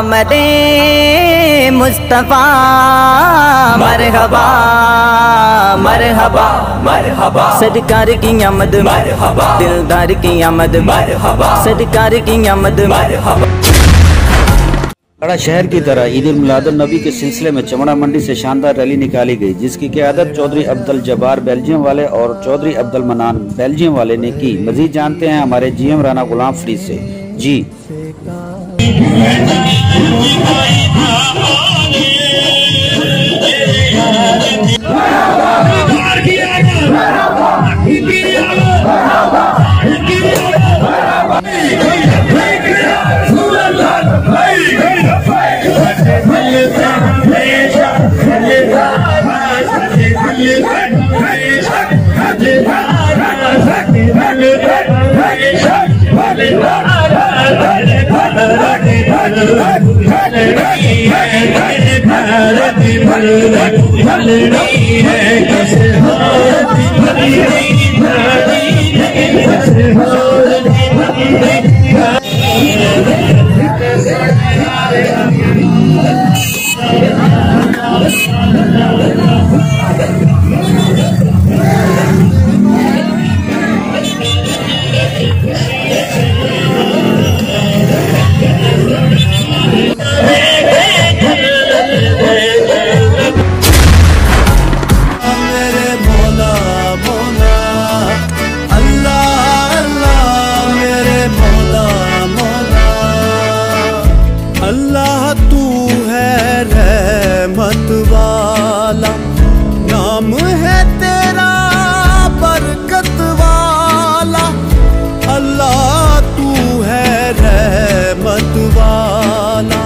आमदे मुस्तफा मरहबा मरहबा मरहबा। सरकार की आमद मरहबा, दिलदार की आमद मरहबा, सरकार की आमद मरहबा। बड़ा शहर की तरह ईद उल मिलादुन नबी के सिलसिले में चमड़ा मंडी से शानदार रैली निकाली गई, जिसकी क़यादत चौधरी अब्दुल जब्बार बेल्जियम वाले और चौधरी अब्दुल मनान बेल्जियम वाले ने की। मजीद जानते हैं हमारे जीएम राना गुलाम फरीद से। जी अल्लाह तू है रहमत वाला, नाम है तेरा बरकत वाला। अल्लाह तू है रहमत वाला,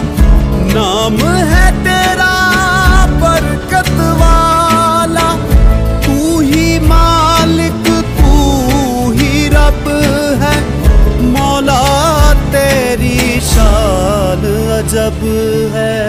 नाम है तेरा बरकत वाला। तू ही मालिक तू ही रब है, मौला तेरी शान अजब है।